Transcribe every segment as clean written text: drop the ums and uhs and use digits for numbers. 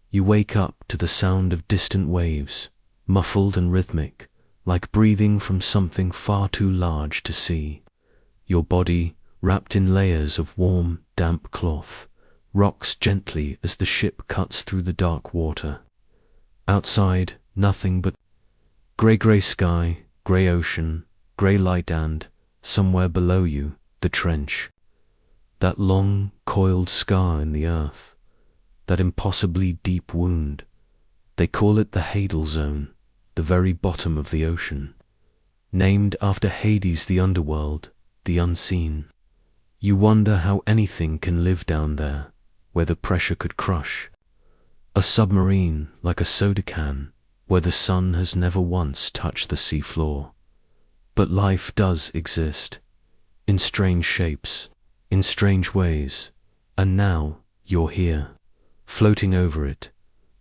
You wake up to the sound of distant waves, muffled and rhythmic, like breathing from something far too large to see. Your body, wrapped in layers of warm, damp cloth, rocks gently as the ship cuts through the dark water. Outside, nothing but grey sky, grey ocean, grey light, and, somewhere below you, the trench. That long, coiled scar in the earth, that impossibly deep wound. They call it the Hadal Zone, the very bottom of the ocean. Named after Hades, the underworld, the unseen. You wonder how anything can live down there, where the pressure could crush. A submarine like a soda can, where the sun has never once touched the sea floor. But life does exist, in strange shapes, in strange ways, and now you're here, floating over it.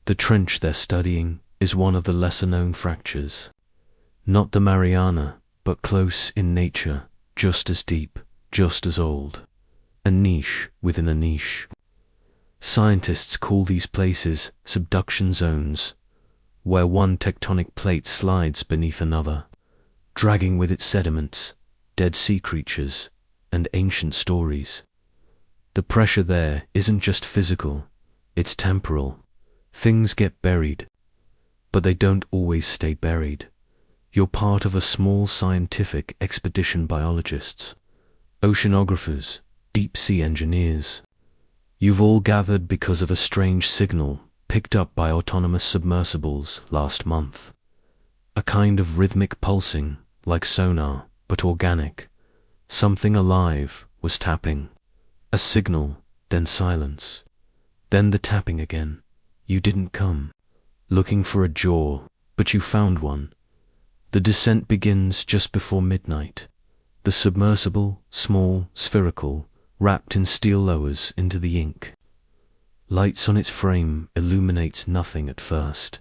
The trench they're studying is one of the lesser-known fractures. Not the Mariana, but close in nature, just as deep, just as old. A niche within a niche. Scientists call these places subduction zones, where one tectonic plate slides beneath another, dragging with it sediments, dead sea creatures, and ancient stories. The pressure there isn't just physical, it's temporal. Things get buried, but they don't always stay buried. You're part of a small scientific expedition, biologists, oceanographers, deep-sea engineers. You've all gathered because of a strange signal picked up by autonomous submersibles last month. A kind of rhythmic pulsing, like sonar, but organic. Something alive was tapping. A signal, then silence. Then the tapping again. You didn't come looking for a jaw, but you found one. The descent begins just before midnight. The submersible, small, spherical, wrapped in steel lowers into the ink. Lights on its frame illuminates nothing at first.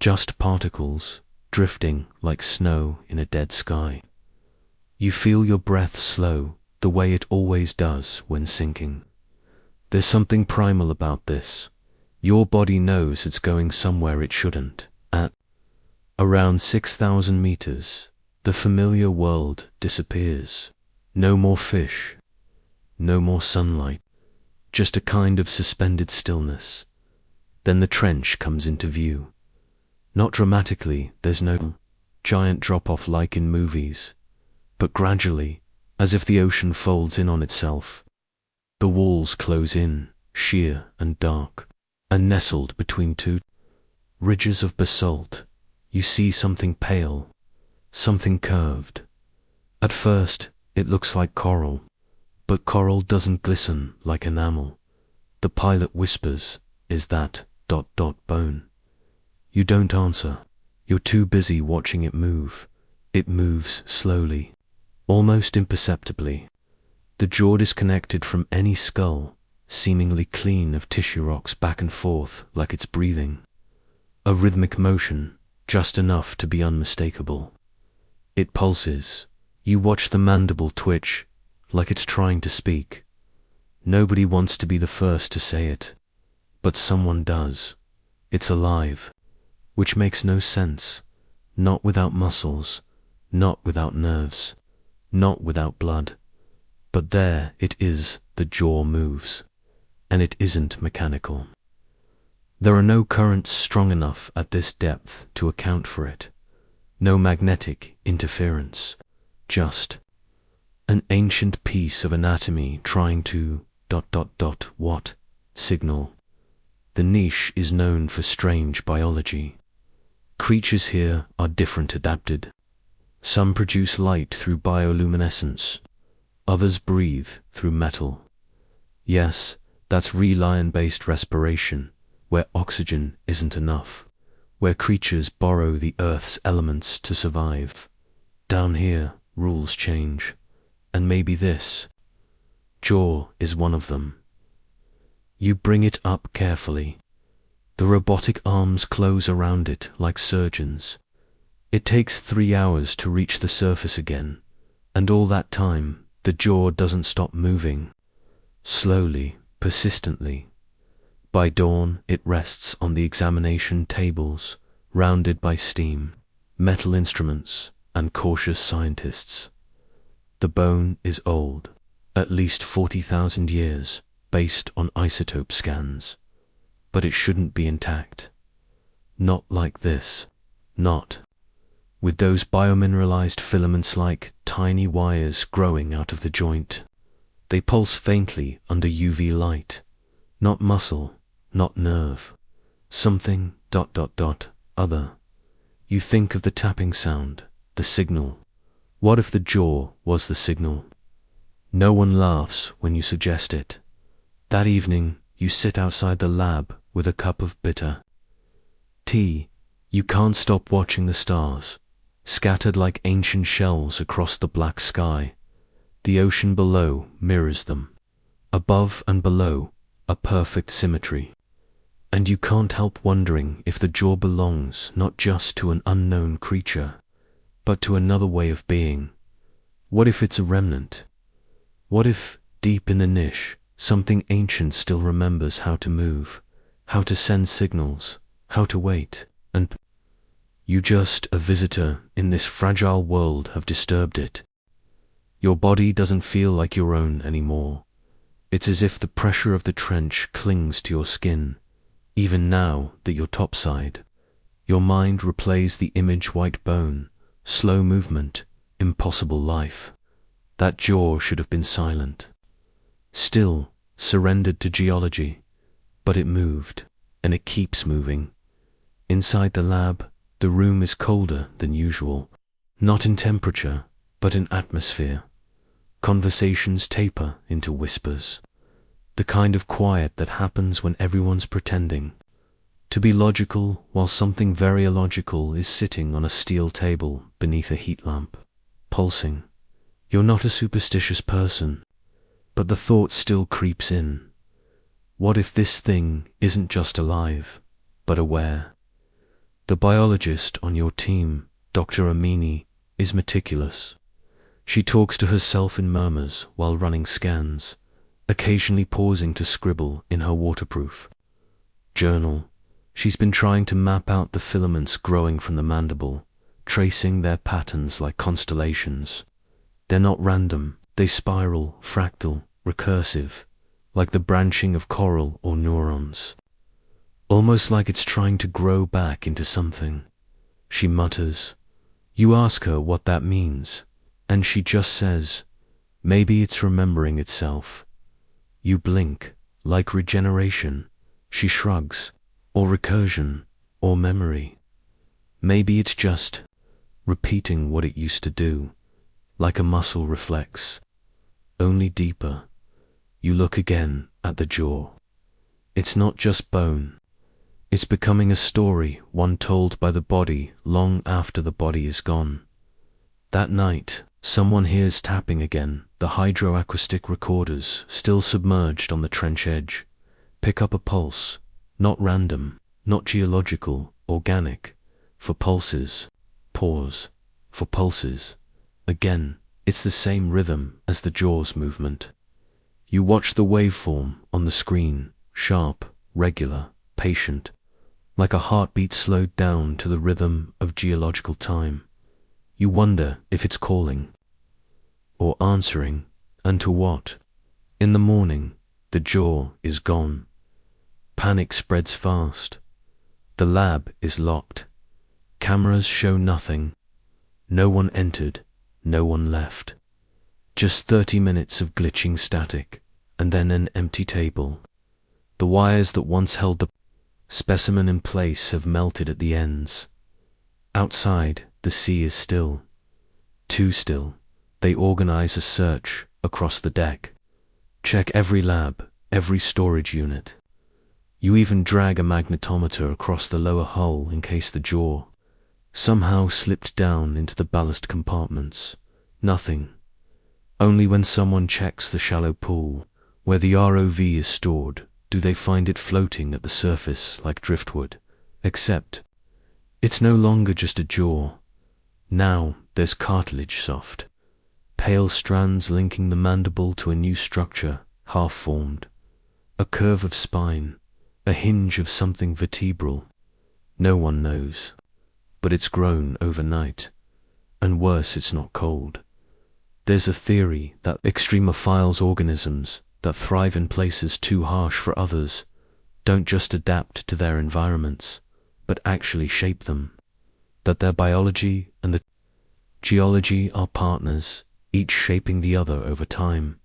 Just particles, drifting like snow in a dead sky. You feel your breath slow, the way it always does when sinking. There's something primal about this. Your body knows it's going somewhere it shouldn't. At around 6,000 meters, the familiar world disappears. No more fish. No more sunlight. Just a kind of suspended stillness. Then the trench comes into view. Not dramatically, there's no giant drop-off like in movies, but gradually, as if the ocean folds in on itself. The walls close in, sheer and dark, and nestled between two ridges of basalt, you see something pale, something curved. At first, it looks like coral, but coral doesn't glisten like enamel. The pilot whispers, "Is that ... bone?" You don't answer. You're too busy watching it move. It moves slowly, almost imperceptibly. The jaw disconnected from any skull, seemingly clean of tissue, rocks back and forth like it's breathing. A rhythmic motion, just enough to be unmistakable. It pulses. You watch the mandible twitch, like it's trying to speak. Nobody wants to be the first to say it, but someone does. It's alive, which makes no sense. Not without muscles, not without nerves, not without blood. But there it is, the jaw moves, and it isn't mechanical. There are no currents strong enough at this depth to account for it. No magnetic interference, just an ancient piece of anatomy trying to ... what? Signal. The niche is known for strange biology. Creatures here are different, adapted. Some produce light through bioluminescence. Others breathe through metal. Yes, that's reliant-based respiration, where oxygen isn't enough, where creatures borrow the Earth's elements to survive. Down here, rules change, and maybe this jaw is one of them. You bring it up carefully. The robotic arms close around it like surgeons. It takes 3 hours to reach the surface again, and all that time, the jaw doesn't stop moving. Slowly, persistently. By dawn, it rests on the examination tables, rounded by steam, metal instruments, and cautious scientists. The bone is old, at least 40,000 years, based on isotope scans. But it shouldn't be intact. Not like this. Not with those biomineralized filaments like tiny wires growing out of the joint. They pulse faintly under UV light. Not muscle, not nerve. Something ... other. You think of the tapping sound, the signal. What if the jaw was the signal? No one laughs when you suggest it. That evening, you sit outside the lab with a cup of bitter tea. You can't stop watching the stars, scattered like ancient shells across the black sky. The ocean below mirrors them. Above and below, a perfect symmetry. And you can't help wondering if the jaw belongs not just to an unknown creature, but to another way of being. What if it's a remnant? What if, deep in the niche, something ancient still remembers how to move, how to send signals, how to wait, and you, just a visitor in this fragile world, have disturbed it. Your body doesn't feel like your own anymore. It's as if the pressure of the trench clings to your skin. Even now that you're topside, your mind replays the image: white bone, slow movement, impossible life. That jaw should have been silent, still, surrendered to geology, but it moved, and it keeps moving. Inside the lab, the room is colder than usual, not in temperature, but in atmosphere. Conversations taper into whispers, the kind of quiet that happens when everyone's pretending to be logical while something very illogical is sitting on a steel table beneath a heat lamp, pulsing. You're not a superstitious person, but the thought still creeps in. What if this thing isn't just alive, but aware? The biologist on your team, Dr. Amini, is meticulous. She talks to herself in murmurs while running scans, occasionally pausing to scribble in her waterproof journal. She's been trying to map out the filaments growing from the mandible, tracing their patterns like constellations. They're not random, they spiral, fractal, recursive, like the branching of coral or neurons. Almost like it's trying to grow back into something. She mutters. You ask her what that means, and she just says, maybe it's remembering itself. You blink, like regeneration. She shrugs, or recursion, or memory. Maybe it's just repeating what it used to do, like a muscle reflex, only deeper. You look again at the jaw. It's not just bone. It's becoming a story, one told by the body long after the body is gone. That night, someone hears tapping again. The hydroacoustic recorders, still submerged on the trench edge, pick up a pulse, not random, not geological, organic, for pulses. Pause, for pulses. Again, it's the same rhythm as the jaw's movement. You watch the waveform on the screen, sharp, regular, patient, like a heartbeat slowed down to the rhythm of geological time. You wonder if it's calling, or answering, and to what. In the morning, the jaw is gone. Panic spreads fast. The lab is locked. Cameras show nothing. No one entered, no one left. Just 30 minutes of glitching static, and then an empty table. The wires that once held the specimen in place have melted at the ends. Outside, the sea is still. Too still. They organize a search across the deck. Check every lab, every storage unit. You even drag a magnetometer across the lower hull in case the jaw somehow slipped down into the ballast compartments. Nothing. Only when someone checks the shallow pool, where the ROV is stored, do they find it floating at the surface like driftwood. Except, it's no longer just a jaw. Now there's cartilage soft, pale strands linking the mandible to a new structure, half-formed. A curve of spine, a hinge of something vertebral. No one knows, but it's grown overnight. And worse, it's not cold. There's a theory that extremophiles organisms that thrive in places too harsh for others don't just adapt to their environments, but actually shape them. That their biology and the geology are partners, each shaping the other over time.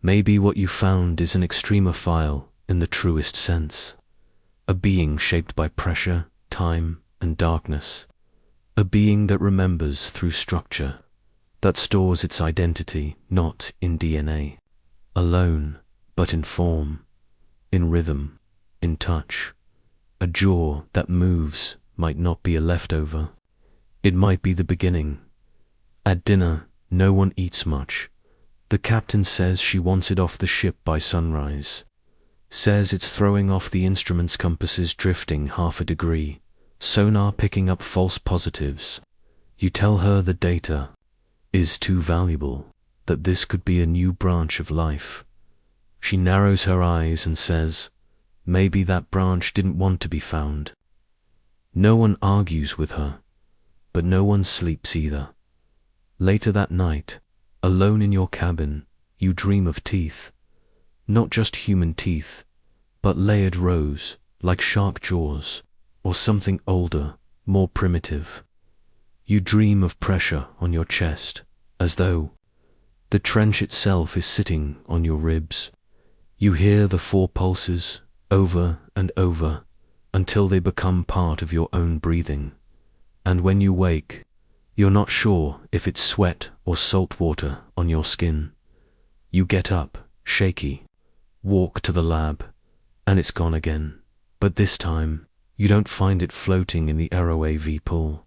Maybe what you found is an extremophile in the truest sense. A being shaped by pressure, time, and darkness. A being that remembers through structure, that stores its identity not in DNA, alone, but in form, in rhythm, in touch. A jaw that moves might not be a leftover. It might be the beginning. At dinner, no one eats much. The captain says she wants it off the ship by sunrise. Says it's throwing off the instrument's compasses, drifting half a degree. Sonar picking up false positives. You tell her the data is too valuable, that this could be a new branch of life. She narrows her eyes and says, maybe that branch didn't want to be found. No one argues with her, but no one sleeps either. Later that night, alone in your cabin, you dream of teeth. Not just human teeth, but layered rows, like shark jaws, or something older, more primitive. You dream of pressure on your chest, as though the trench itself is sitting on your ribs. You hear the 4 pulses over and over until they become part of your own breathing. And when you wake, you're not sure if it's sweat or salt water on your skin. You get up, shaky, walk to the lab, and it's gone again. But this time, you don't find it floating in the ROAV pool.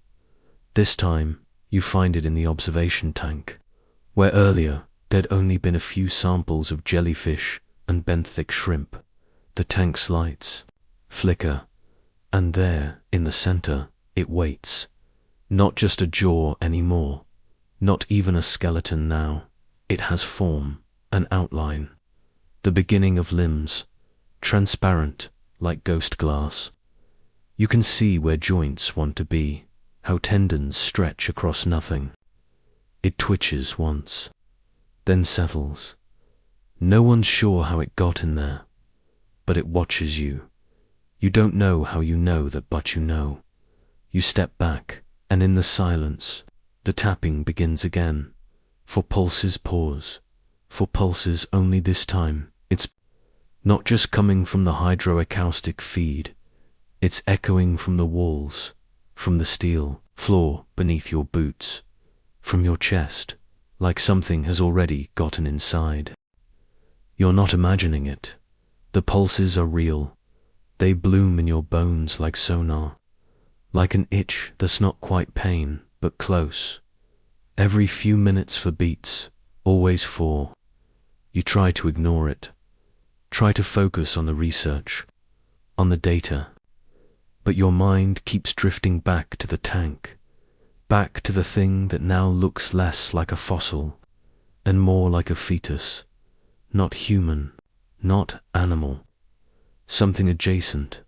This time, you find it in the observation tank, where earlier there'd only been a few samples of jellyfish and benthic shrimp. The tank's lights flicker, and there, in the center, it waits. Not just a jaw anymore, not even a skeleton now. It has form, an outline, the beginning of limbs, transparent like ghost glass. You can see where joints want to be, how tendons stretch across nothing. It twitches once, then settles. No one's sure how it got in there, but it watches you. You don't know how you know that, but you know. You step back, and in the silence, the tapping begins again. 4 pulses pause. 4 pulses only this time. It's not just coming from the hydroacoustic feed. It's echoing from the walls, from the steel floor beneath your boots, from your chest, like something has already gotten inside. You're not imagining it. The pulses are real. They bloom in your bones like sonar, like an itch that's not quite pain, but close. Every few minutes for beats, always 4. You try to ignore it, try to focus on the research, on the data, but your mind keeps drifting back to the tank, back to the thing that now looks less like a fossil and more like a fetus, not human, not animal, something adjacent,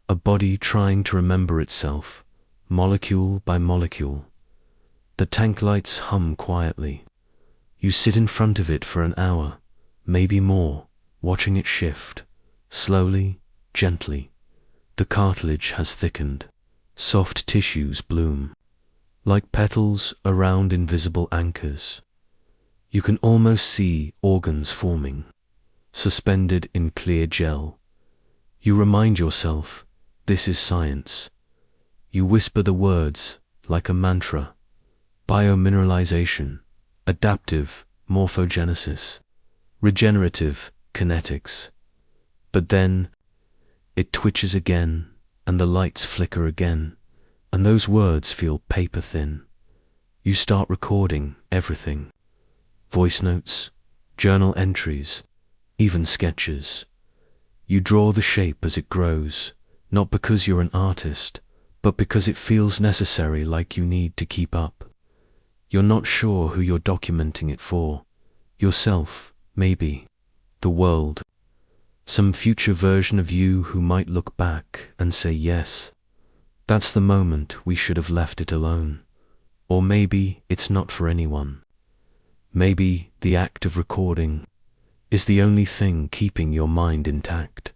a body trying to remember itself, molecule by molecule. The tank lights hum quietly. You sit in front of it for an hour, maybe more, watching it shift, slowly, gently. The cartilage has thickened, soft tissues bloom, like petals around invisible anchors. You can almost see organs forming, suspended in clear gel. You remind yourself, this is science. You whisper the words like a mantra: biomineralization, adaptive morphogenesis, regenerative kinetics. But then, it twitches again, and the lights flicker again, and those words feel paper thin. You start recording everything. Voice notes, journal entries, even sketches. You draw the shape as it grows, not because you're an artist, but because it feels necessary, like you need to keep up. You're not sure who you're documenting it for. Yourself, maybe. The world. Some future version of you who might look back and say yes. That's the moment we should have left it alone. Or maybe it's not for anyone. Maybe the act of recording is the only thing keeping your mind intact.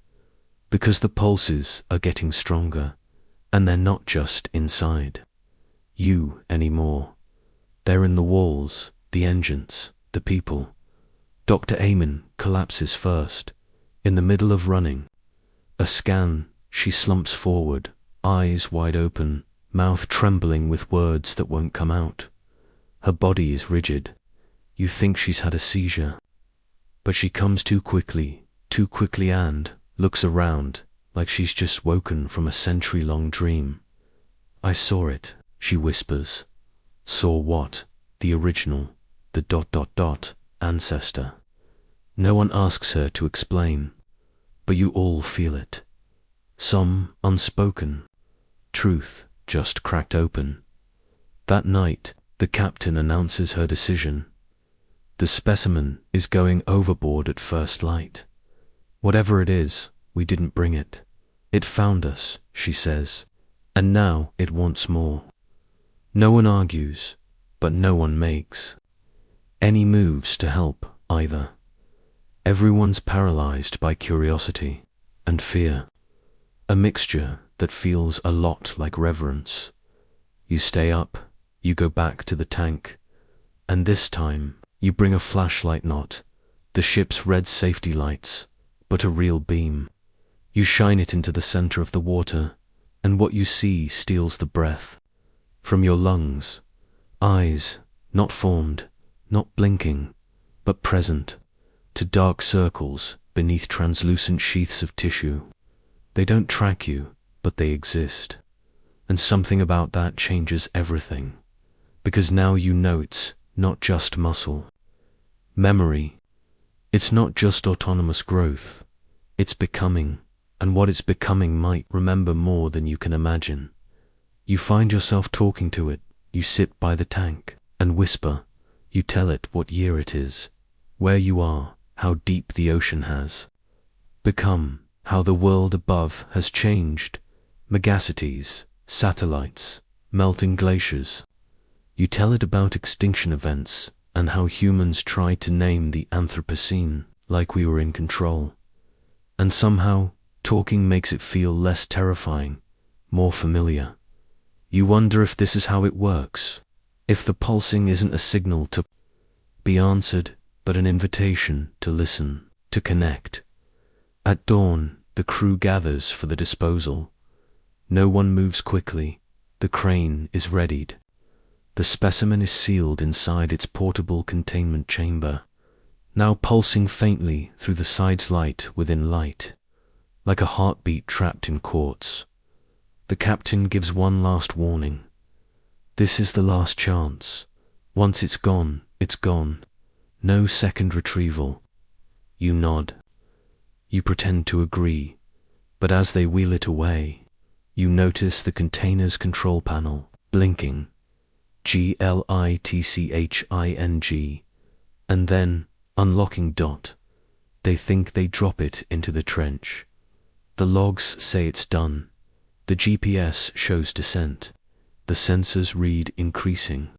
Because the pulses are getting stronger, and they're not just inside you anymore. They're in the walls, the engines, the people. Dr. Amen collapses first, in the middle of running. A scan, she slumps forward, eyes wide open, mouth trembling with words that won't come out. Her body is rigid. You think she's had a seizure. But she comes too quickly and looks around like she's just woken from a century-long dream. I saw it, she whispers. Saw what? The original, the ... ancestor. No one asks her to explain, but you all feel it. Some unspoken. Truth just cracked open. That night, the captain announces her decision. The specimen is going overboard at first light. Whatever it is, we didn't bring it. It found us, she says, and now it wants more. No one argues, but no one makes any moves to help either. Everyone's paralyzed by curiosity and fear, a mixture that feels a lot like reverence. You stay up, you go back to the tank, and this time you bring a flashlight, not the ship's red safety lights, but a real beam. You shine it into the center of the water, and what you see steals the breath from your lungs. Eyes, not formed, not blinking, but present, to dark circles beneath translucent sheaths of tissue. They don't track you, but they exist. And something about that changes everything. Because now you know it's not just muscle. Memory. It's not just autonomous growth. It's becoming, and what it's becoming might remember more than you can imagine. You find yourself talking to it. You sit by the tank and whisper. You tell it what year it is, where you are, how deep the ocean has become, how the world above has changed, megacities, satellites, melting glaciers. You tell it about extinction events and how humans tried to name the Anthropocene like we were in control. And somehow, talking makes it feel less terrifying, more familiar. You wonder if this is how it works, if the pulsing isn't a signal to be answered, but an invitation to listen, to connect. At dawn, the crew gathers for the disposal. No one moves quickly. The crane is readied. The specimen is sealed inside its portable containment chamber, now pulsing faintly through the side's light within light, like a heartbeat trapped in quartz. The captain gives one last warning. This is the last chance. Once it's gone, it's gone. No second retrieval. You nod. You pretend to agree, but as they wheel it away, you notice the container's control panel blinking. GLITCHING, and then unlocking . They think they drop it into the trench. The logs say it's done. The GPS shows descent. The sensors read increasing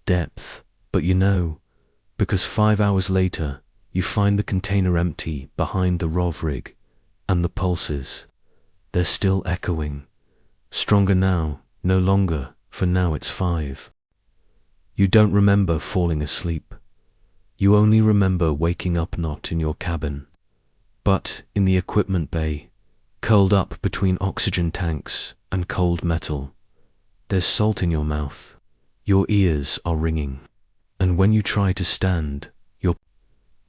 depth, but you know, because 5 hours later, you find the container empty behind the ROV rig, and the pulses, they're still echoing. Stronger now, no longer, for now it's 5. You don't remember falling asleep. You only remember waking up not in your cabin, but in the equipment bay, curled up between oxygen tanks and cold metal. There's salt in your mouth. Your ears are ringing. And when you try to stand, your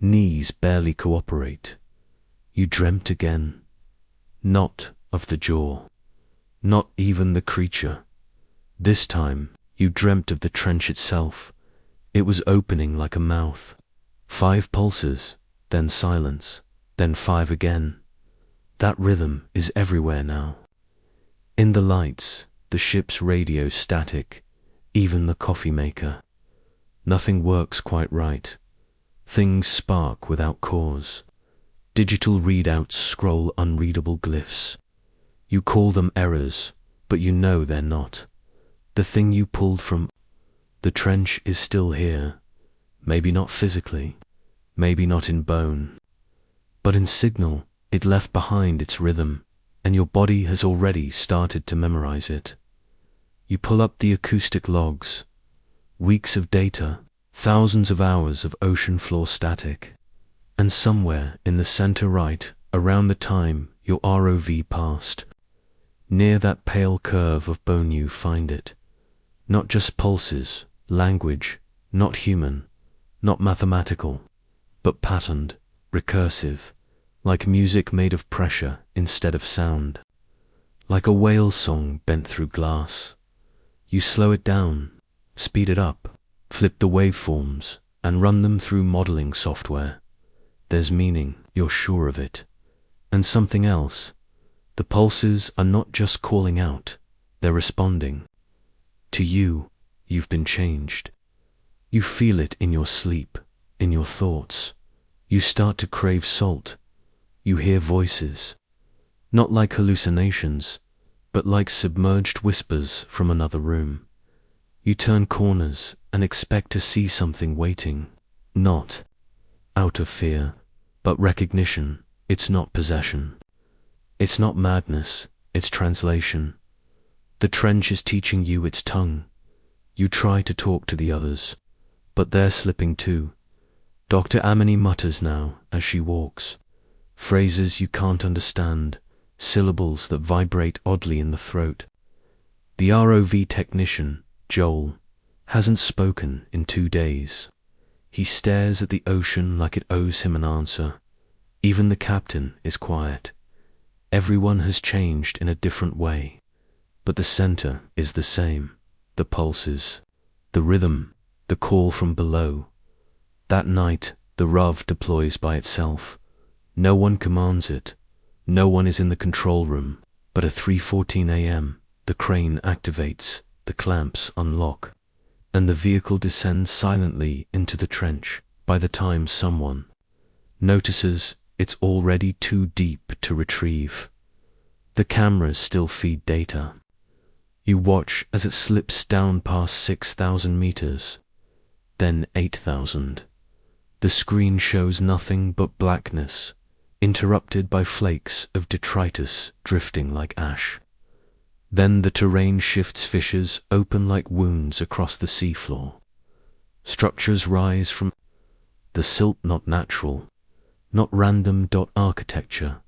knees barely cooperate. You dreamt again. Not of the jaw. Not even the creature. This time, you dreamt of the trench itself. It was opening like a mouth. 5 pulses, then silence, then 5 again. That rhythm is everywhere now. In the lights, the ship's radio static, even the coffee maker. Nothing works quite right. Things spark without cause. Digital readouts scroll unreadable glyphs. You call them errors, but you know they're not. The thing you pulled from the trench is still here. Maybe not physically, maybe not in bone, but in signal. It left behind its rhythm, and your body has already started to memorize it. You pull up the acoustic logs. Weeks of data, thousands of hours of ocean floor static. And somewhere in the center right, around the time your ROV passed, near that pale curve of bone you find it. Not just pulses, language, not human, not mathematical, but patterned, recursive, like music made of pressure instead of sound. Like a whale song bent through glass. You slow it down, speed it up, flip the waveforms, and run them through modeling software. There's meaning, you're sure of it. And something else. The pulses are not just calling out, they're responding. To you, you've been changed. You feel it in your sleep, in your thoughts. You start to crave salt. You hear voices. Not like hallucinations, but like submerged whispers from another room. You turn corners and expect to see something waiting. Not out of fear, but recognition. It's not possession. It's not madness, it's translation. The trench is teaching you its tongue. You try to talk to the others, but they're slipping too. Dr. Amini mutters now as she walks. Phrases you can't understand, syllables that vibrate oddly in the throat. The ROV technician, Joel, hasn't spoken in 2 days. He stares at the ocean like it owes him an answer. Even the captain is quiet. Everyone has changed in a different way, but the center is the same. The pulses, the rhythm, the call from below. That night, the ROV deploys by itself. No one commands it. No one is in the control room, but at 3:14 a.m., the crane activates, the clamps unlock, and the vehicle descends silently into the trench. By the time someone notices, it's already too deep to retrieve. The cameras still feed data. You watch as it slips down past 6,000 meters, then 8,000. The screen shows nothing but blackness, interrupted by flakes of detritus drifting like ash. Then the terrain shifts, fissures open like wounds across the seafloor. Structures rise from the silt, not natural, not random architecture.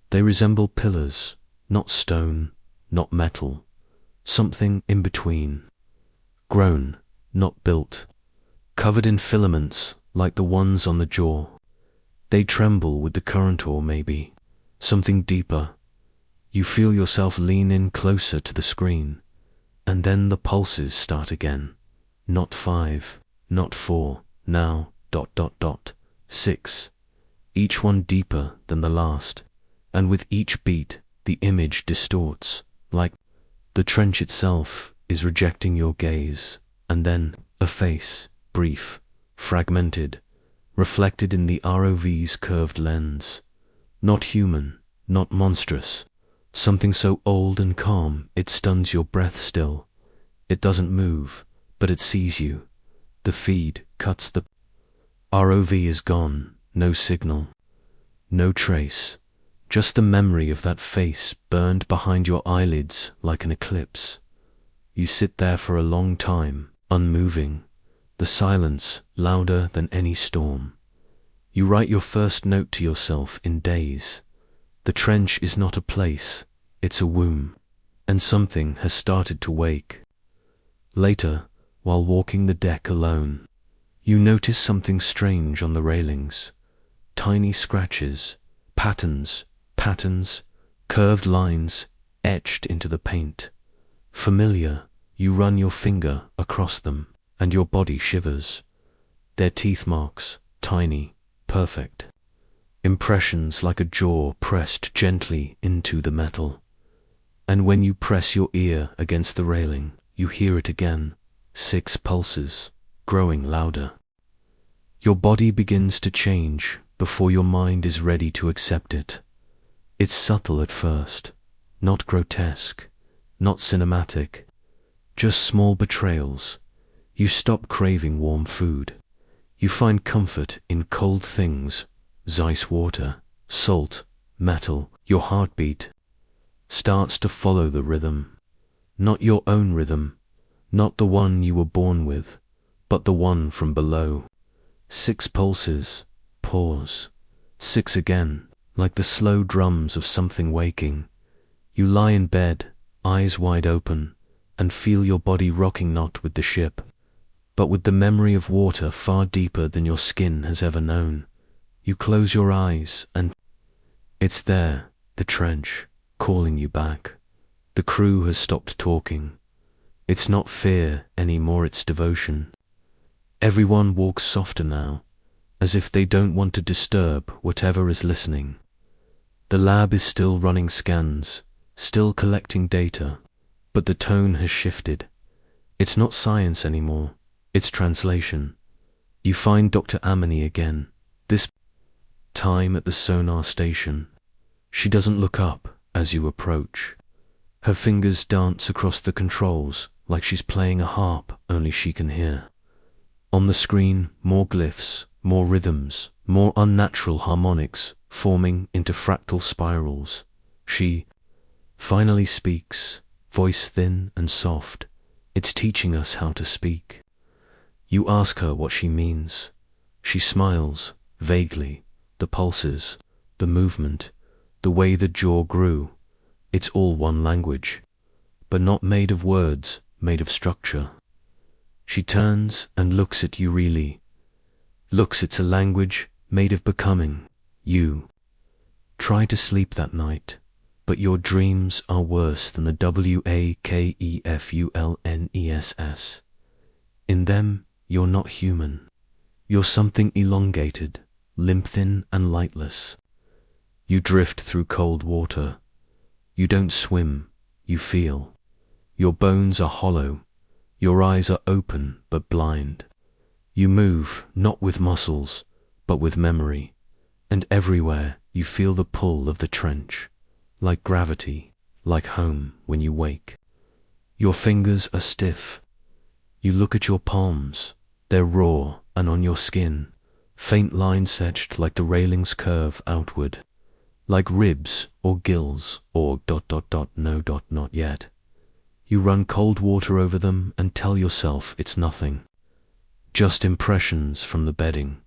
They resemble pillars, not stone, not metal, something in between. Grown, not built, covered in filaments like the ones on the jaw. They tremble with the current, or maybe something deeper. You feel yourself lean in closer to the screen, and then the pulses start again. Not 5, not 4, now ... 6. Each one deeper than the last, and with each beat, the image distorts, like the trench itself is rejecting your gaze. And then a face, brief, fragmented, reflected in the ROV's curved lens. Not human, not monstrous. Something so old and calm it stuns your breath still. It doesn't move, but it sees you. The feed cuts. The ROV is gone. No signal, no trace. Just the memory of that face burned behind your eyelids like an eclipse. You sit there for a long time, unmoving. The silence louder than any storm. You write your first note to yourself in days. The trench is not a place, it's a womb, and something has started to wake. Later, while walking the deck alone, you notice something strange on the railings. Tiny scratches, patterns, curved lines etched into the paint. Familiar, you run your finger across them, and your body shivers. They're teeth marks, tiny, perfect. Impressions like a jaw pressed gently into the metal. And when you press your ear against the railing, you hear it again. 6 pulses, growing louder. Your body begins to change, before your mind is ready to accept it. It's subtle at first, not grotesque, not cinematic, just small betrayals. You stop craving warm food. You find comfort in cold things, ice water, salt, metal. Your heartbeat starts to follow the rhythm. Not your own rhythm, not the one you were born with, but the one from below. 6 pulses, pause. 6 again, like the slow drums of something waking. You lie in bed, eyes wide open, and feel your body rocking not with the ship, but with the memory of water far deeper than your skin has ever known. You close your eyes and it's there, the trench, calling you back. The crew has stopped talking. It's not fear anymore, it's devotion. Everyone walks softer now, as if they don't want to disturb whatever is listening. The lab is still running scans, still collecting data, but the tone has shifted. It's not science anymore, it's translation. You find Dr. Amini again, this time at the sonar station. She doesn't look up as you approach. Her fingers dance across the controls like she's playing a harp only she can hear. On the screen, more glyphs, more rhythms, more unnatural harmonics forming into fractal spirals. She finally speaks, voice thin and soft. It's teaching us how to speak. You ask her what she means. She smiles, vaguely, the pulses, the movement, the way the jaw grew. It's all one language, but not made of words, made of structure. She turns and looks at you really. Looks, it's a language made of becoming, you. Try to sleep that night, but your dreams are worse than the WAKEFULNESS. In them, you're not human. You're something elongated, limp-thin and lightless. You drift through cold water. You don't swim, you feel. Your bones are hollow. Your eyes are open but blind. You move, not with muscles, but with memory. And everywhere you feel the pull of the trench, like gravity, like home when you wake. Your fingers are stiff. You look at your palms. They're raw, and on your skin, faint lines etched like the railings curve outward, like ribs or gills or ... no ... not yet. You run cold water over them and tell yourself it's nothing, just impressions from the bedding,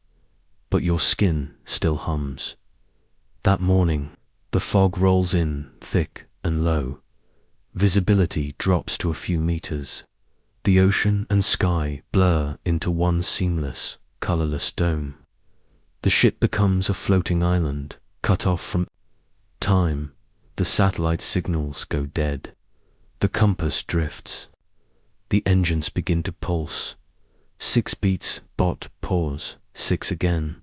but your skin still hums. That morning, the fog rolls in thick and low. Visibility drops to a few meters. The ocean and sky blur into one seamless, colorless dome. The ship becomes a floating island, cut off from time. The satellite signals go dead. The compass drifts. The engines begin to pulse. 6 beats, pause, 6 again.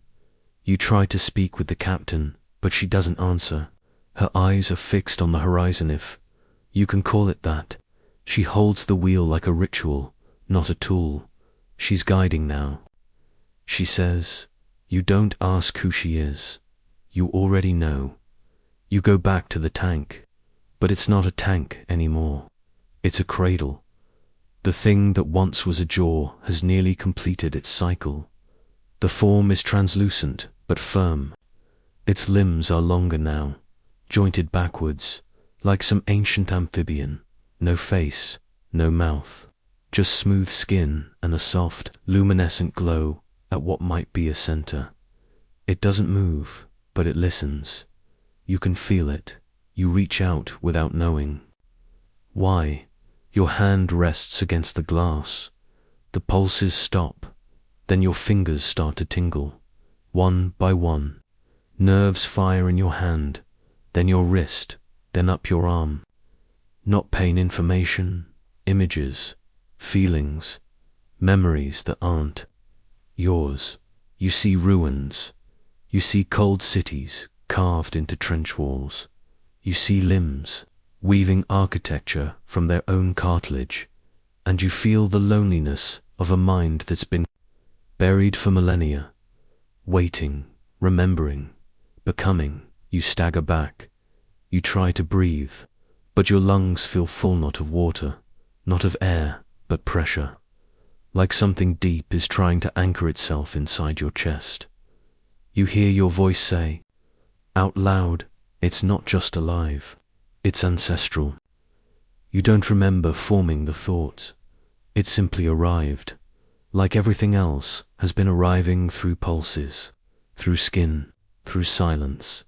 You try to speak with the captain, but she doesn't answer. Her eyes are fixed on the horizon, if you can call it that. She holds the wheel like a ritual, not a tool. She's guiding now. She says, you don't ask who she is. You already know. You go back to the tank, but it's not a tank anymore. It's a cradle. The thing that once was a jaw has nearly completed its cycle. The form is translucent but firm. Its limbs are longer now, jointed backwards, like some ancient amphibian. No face, no mouth, just smooth skin and a soft, luminescent glow at what might be a center. It doesn't move, but it listens. You can feel it. You reach out without knowing why. Your hand rests against the glass. The pulses stop. Then your fingers start to tingle, one by one. Nerves fire in your hand, then your wrist, then up your arm. Not pain information, images, feelings, memories that aren't yours. You see ruins. You see cold cities carved into trench walls. You see limbs weaving architecture from their own cartilage, and you feel the loneliness of a mind that's been buried for millennia, waiting, remembering, becoming. You stagger back. You try to breathe, but your lungs feel full not of water, not of air, but pressure. Like something deep is trying to anchor itself inside your chest. You hear your voice say, out loud, it's not just alive, it's ancestral. You don't remember forming the thought. It simply arrived, like everything else has been arriving through pulses, through skin, through silence.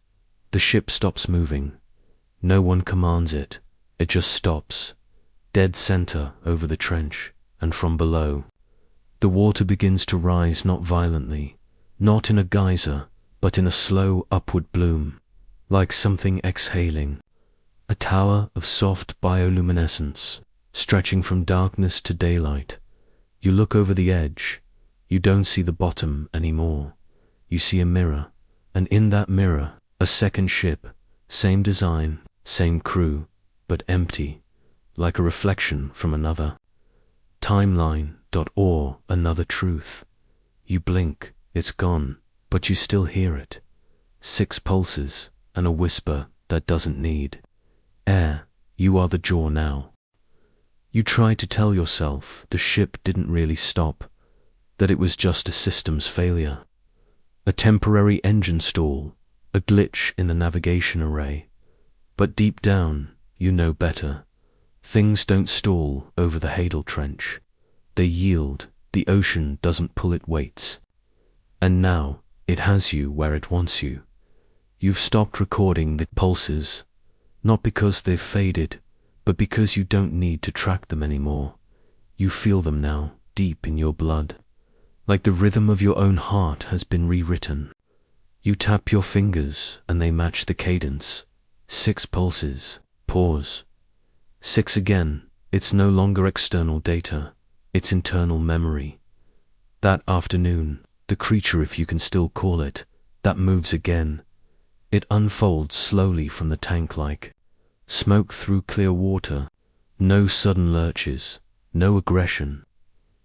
The ship stops moving. No one commands it. It just stops, dead center over the trench, and from below, the water begins to rise, not violently, not in a geyser, but in a slow upward bloom, like something exhaling. A tower of soft bioluminescence, stretching from darkness to daylight. You look over the edge. You don't see the bottom anymore. You see a mirror, and in that mirror, a second ship, same design, same crew, but empty, like a reflection from another timeline. Or another truth. You blink, it's gone, but you still hear it. 6 pulses, and a whisper that doesn't need air. You are the jaw now. You try to tell yourself the ship didn't really stop, that it was just a systems failure, a temporary engine stall, a glitch in the navigation array. But deep down, you know better. Things don't stall over the Hadal Trench. They yield. The ocean doesn't pull its weights. And now, it has you where it wants you. You've stopped recording the pulses, not because they've faded, but because you don't need to track them anymore. You feel them now, deep in your blood, like the rhythm of your own heart has been rewritten. You tap your fingers, and they match the cadence. 6 pulses, pause. 6 again. It's no longer external data. It's internal memory. That afternoon, the creature, if you can still call it, that moves again. It unfolds slowly from the tank like smoke through clear water. No sudden lurches, no aggression,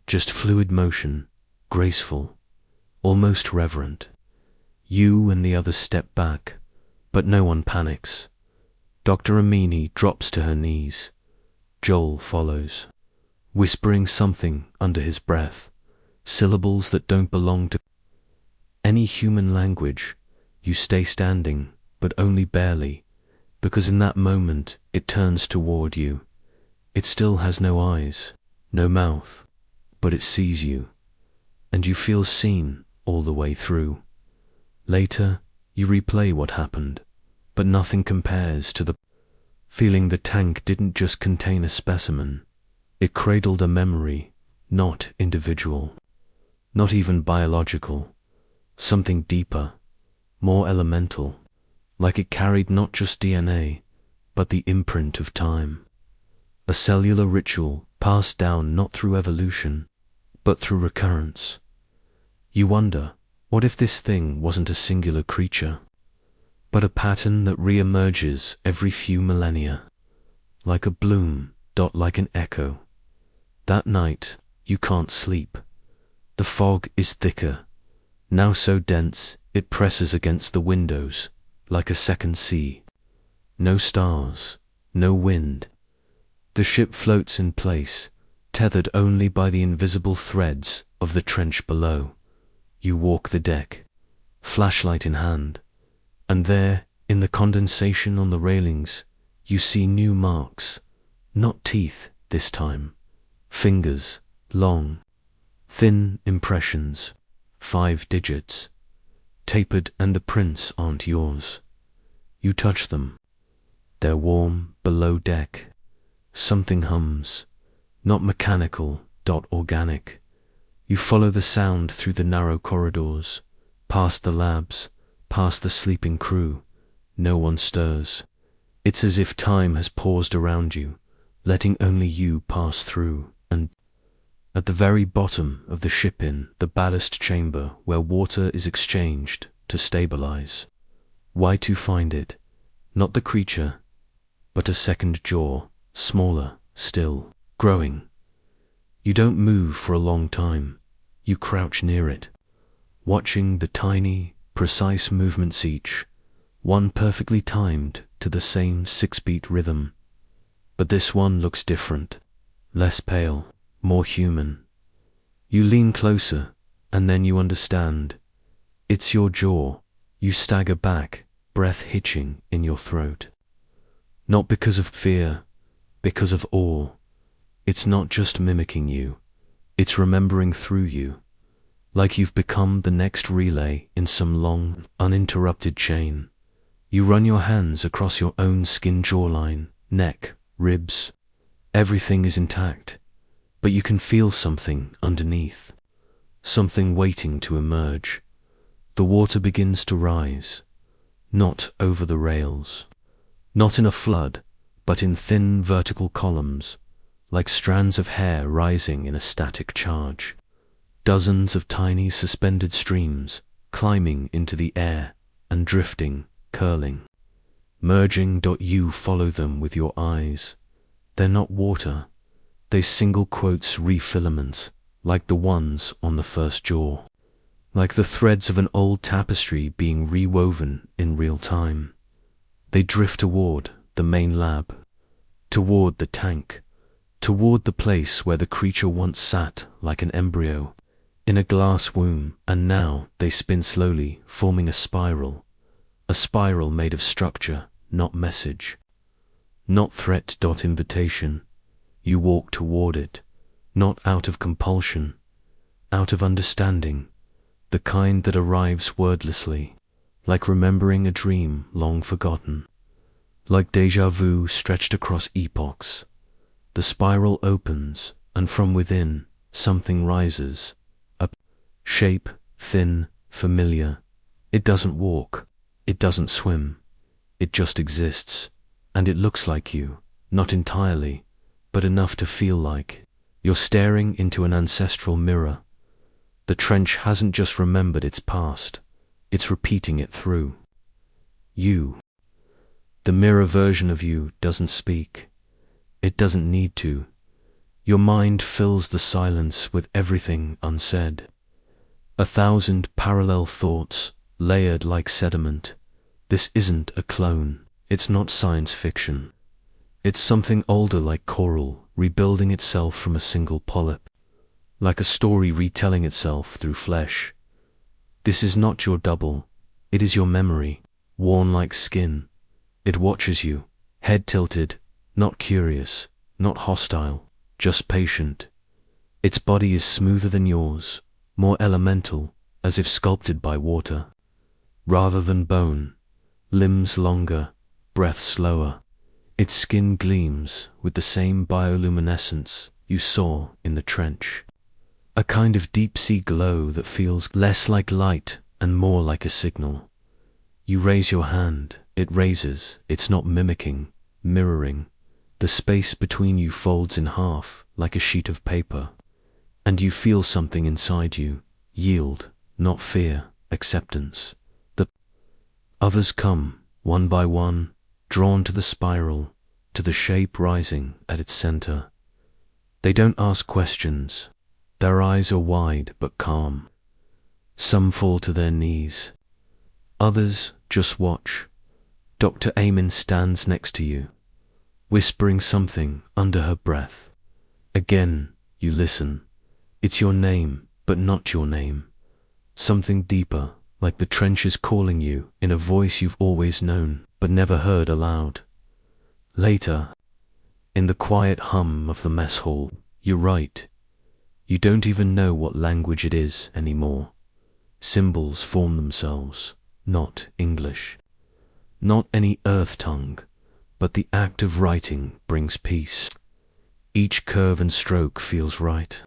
just fluid motion, graceful, almost reverent. You and the others step back, but no one panics. Dr. Amini drops to her knees. Joel follows, whispering something under his breath, syllables that don't belong to any human language. You stay standing, but only barely, because in that moment it turns toward you. It still has no eyes, no mouth, but it sees you, and you feel seen all the way through. Later, you replay what happened, but nothing compares to the feeling. The tank didn't just contain a specimen. It cradled a memory, not individual, not even biological, something deeper, more elemental, like it carried not just DNA, but the imprint of time. A cellular ritual passed down not through evolution, but through recurrence. You wonder, what if this thing wasn't a singular creature, but a pattern that re-emerges every few millennia, like a bloom, like an echo. That night, you can't sleep. The fog is thicker, now so dense it presses against the windows like a second sea. No stars, no wind. The ship floats in place, tethered only by the invisible threads of the trench below. You walk the deck, flashlight in hand, and there, in the condensation on the railings, you see new marks, not teeth this time, fingers, long, thin impressions, 5 digits, tapered, and the prints aren't yours. You touch them. They're warm below deck. Something hums, not mechanical, organic. You follow the sound through the narrow corridors, past the labs, past the sleeping crew. No one stirs. It's as if time has paused around you, letting only you pass through. And at the very bottom of the ship, in the ballast chamber where water is exchanged to stabilize, why to find it? Not the creature, but a second jaw, smaller, still, growing. You don't move for a long time. You crouch near it, watching the tiny, precise movements each, one perfectly timed to the same 6-beat rhythm. But this one looks different, less pale, more human. You lean closer, and then you understand. It's your jaw. You stagger back, breath hitching in your throat. Not because of fear, because of awe. It's not just mimicking you, it's remembering through you, like you've become the next relay in some long, uninterrupted chain. You run your hands across your own skin jawline, neck, ribs. Everything is intact, but you can feel something underneath, something waiting to emerge. The water begins to rise, not over the rails, not in a flood, but in thin vertical columns, like strands of hair rising in a static charge. Dozens of tiny suspended streams climbing into the air and drifting, curling, merging. You follow them with your eyes. They're not water, they single quotes refilaments, like the ones on the first jaw, like the threads of an old tapestry being rewoven in real time. They drift toward the main lab, toward the tank, toward the place where the creature once sat like an embryo in a glass womb, and now they spin slowly, forming a spiral made of structure, not message, not threat. Invitation. You walk toward it, not out of compulsion, out of understanding, the kind that arrives wordlessly, like remembering a dream long forgotten, like déjà vu stretched across epochs. The spiral opens, and from within, something rises, a shape, thin, familiar. It doesn't walk, it doesn't swim, it just exists, and it looks like you, not entirely, but enough to feel like you're staring into an ancestral mirror. The trench hasn't just remembered its past, it's repeating it through you. The mirror version of you doesn't speak. It doesn't need to. Your mind fills the silence with everything unsaid. 1,000 parallel thoughts, layered like sediment. This isn't a clone. It's not science fiction. It's something older, like coral, rebuilding itself from a single polyp, like a story retelling itself through flesh. This is not your double. It is your memory, worn like skin. It watches you, head tilted, not curious, not hostile, just patient. Its body is smoother than yours, more elemental, as if sculpted by water, rather than bone. Limbs longer, breath slower. Its skin gleams with the same bioluminescence you saw in the trench. A kind of deep-sea glow that feels less like light and more like a signal. You raise your hand, it raises. It's not mimicking, mirroring. The space between you folds in half like a sheet of paper, and you feel something inside you yield, not fear, acceptance. The others come, one by one, drawn to the spiral, to the shape rising at its center. They don't ask questions. Their eyes are wide but calm. Some fall to their knees. Others just watch. Dr. Amin stands next to you, whispering something under her breath. Again, you listen. It's your name, but not your name. Something deeper, like the trench is calling you in a voice you've always known, but never heard aloud. Later, in the quiet hum of the mess hall, you write. You don't even know what language it is anymore. Symbols form themselves, not English. Not any earth tongue, but the act of writing brings peace. Each curve and stroke feels right,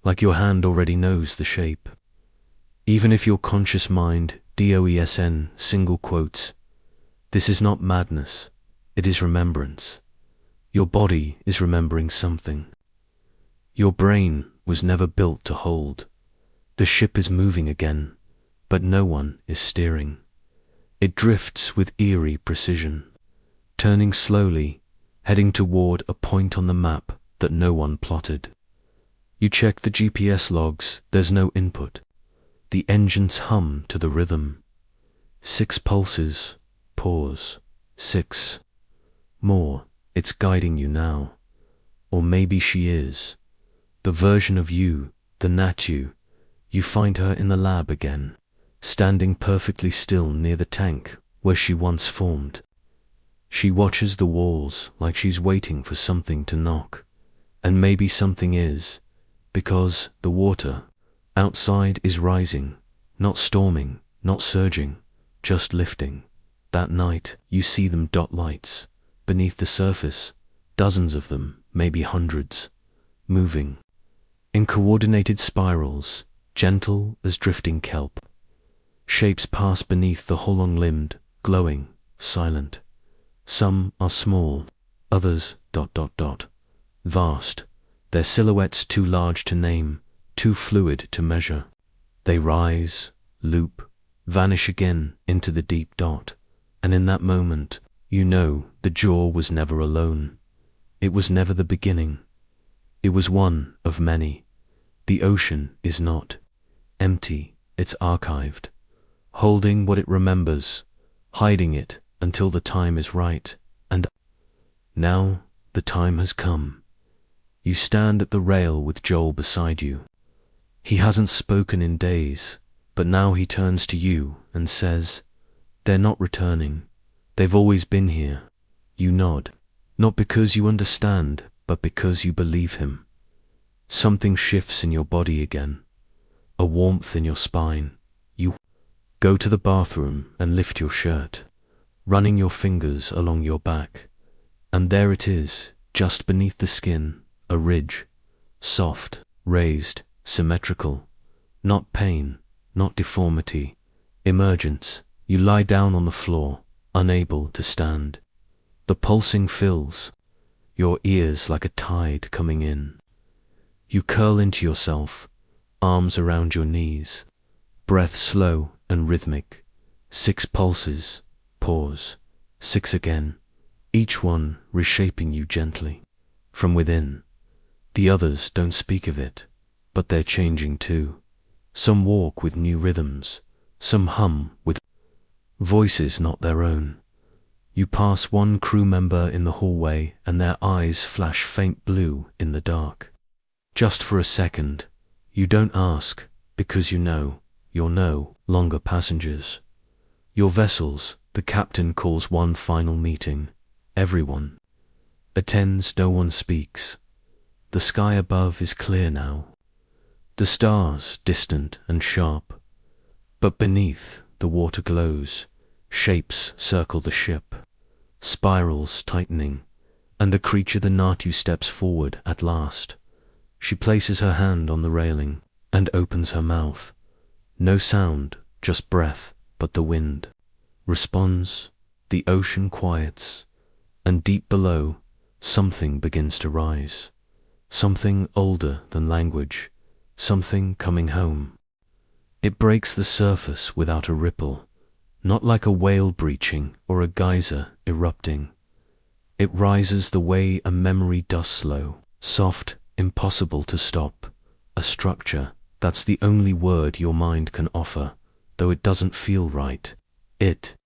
like your hand already knows the shape. Even if your conscious mind, DOESN, single quotes, this is not madness, it is remembrance. Your body is remembering something. Your brain was never built to hold. The ship is moving again, but no one is steering. It drifts with eerie precision, turning slowly, heading toward a point on the map that no one plotted. You check the GPS logs, there's no input. The engines hum to the rhythm. 6 pulses, pause, 6 more. It's guiding you now. Or maybe she is. The version of you, the Nat you. You find her in the lab again, standing perfectly still near the tank where she once formed. She watches the walls like she's waiting for something to knock. And maybe something is, because the water outside is rising, not storming, not surging, just lifting. That night, you see them dot lights, beneath the surface, dozens of them, maybe hundreds, moving, in coordinated spirals, gentle as drifting kelp. Shapes pass beneath the long-limbed, glowing, silent. Some are small, others ... vast, their silhouettes too large to name, too fluid to measure. They rise, loop, vanish again into the deep dot, and in that moment, you know the jaw was never alone. It was never the beginning. It was one of many. The ocean is not empty, it's archived, holding what it remembers, hiding it until the time is right, and now the time has come. You stand at the rail with Joel beside you. He hasn't spoken in days, but now he turns to you and says, "They're not returning. They've always been here." You nod, not because you understand, but because you believe him. Something shifts in your body again, a warmth in your spine. You go to the bathroom and lift your shirt, running your fingers along your back, and there it is, just beneath the skin, a ridge, soft, raised, symmetrical, not pain, not deformity, emergence. You lie down on the floor, unable to stand. The pulsing fills your ears like a tide coming in. You curl into yourself, arms around your knees, breath slow and rhythmic. 6 pulses, pause, 6 again, each one reshaping you gently, from within. The others don't speak of it, but they're changing too. Some walk with new rhythms, some hum with voices not their own. You pass one crew member in the hallway and their eyes flash faint blue in the dark. Just for a second, you don't ask, because you know you're no longer passengers. Your vessels, the captain calls one final meeting. Everyone attends, no one speaks. The sky above is clear now. The stars distant and sharp. But beneath, the water glows. Shapes circle the ship. Spirals tightening. And the creature the Natu steps forward at last. She places her hand on the railing and opens her mouth. No sound, just breath, but the wind responds. The ocean quiets, and deep below, something begins to rise. Something older than language, something coming home. It breaks the surface without a ripple, not like a whale breaching or a geyser erupting. It rises the way a memory does slow, soft, impossible to stop, a structure that's the only word your mind can offer, though it doesn't feel right. It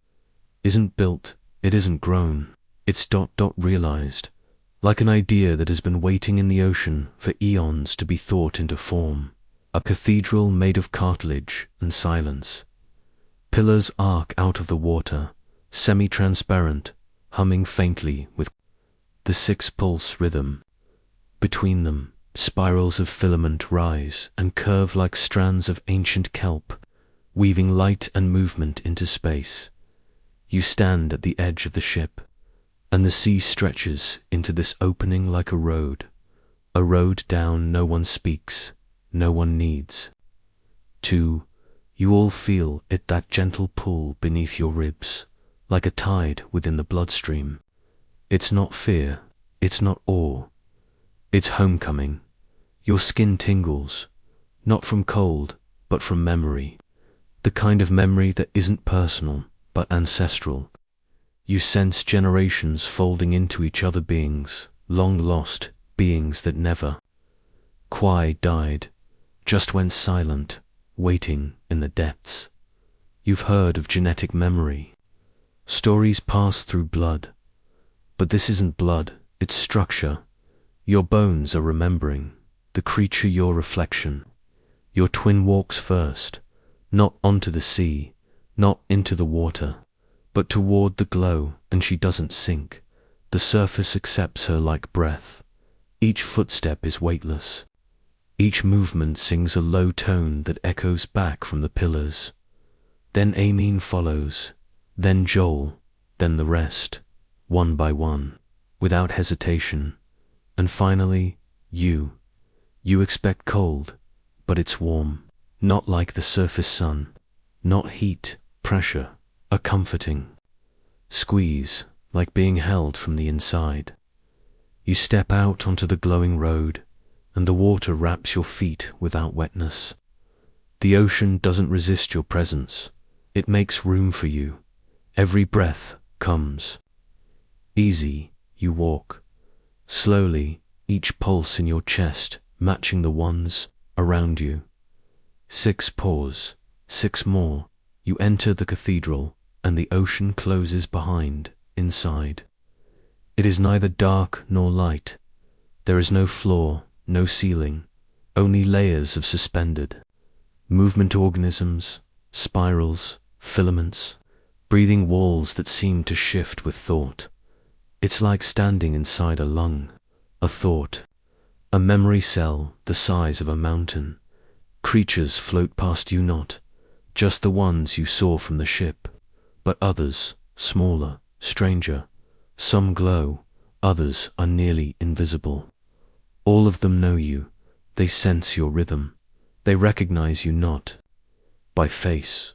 isn't built, it isn't grown, it's realized, like an idea that has been waiting in the ocean for eons to be thought into form, a cathedral made of cartilage and silence. Pillars arc out of the water, semi-transparent, humming faintly with the 6-pulse rhythm. Between them, spirals of filament rise and curve like strands of ancient kelp, weaving light and movement into space. You stand at the edge of the ship, and the sea stretches into this opening like a road down no one speaks, no one needs. 2, you all feel it, that gentle pull beneath your ribs, like a tide within the bloodstream. It's not fear, it's not awe, it's homecoming. Your skin tingles, not from cold, but from memory, the kind of memory that isn't personal, but ancestral. You sense generations folding into each other, beings, long lost, beings that never quite died, just went silent, waiting in the depths. You've heard of genetic memory. Stories pass through blood. But this isn't blood, it's structure. Your bones are remembering, the creature your reflection. Your twin walks first, not onto the sea, not into the water, but toward the glow, and she doesn't sink. The surface accepts her like breath. Each footstep is weightless. Each movement sings a low tone that echoes back from the pillars. Then Amin follows, then Joel, then the rest, one by one, without hesitation. And finally, you. You expect cold, but it's warm. Not like the surface sun. Not heat, pressure, a comforting squeeze, like being held from the inside. You step out onto the glowing road, and the water wraps your feet without wetness. The ocean doesn't resist your presence. It makes room for you. Every breath comes. Easy, you walk. Slowly, each pulse in your chest matching the ones around you. 6 pause, 6 more. You enter the cathedral, and the ocean closes behind, inside. It is neither dark nor light. There is no floor, no ceiling, only layers of suspended movement organisms, spirals, filaments, breathing walls that seem to shift with thought. It's like standing inside a lung, a thought, a memory cell the size of a mountain. Creatures float past you, not just the ones you saw from the ship, but others, smaller, stranger. Some glow, others are nearly invisible. All of them know you. They sense your rhythm. They recognize you not by face,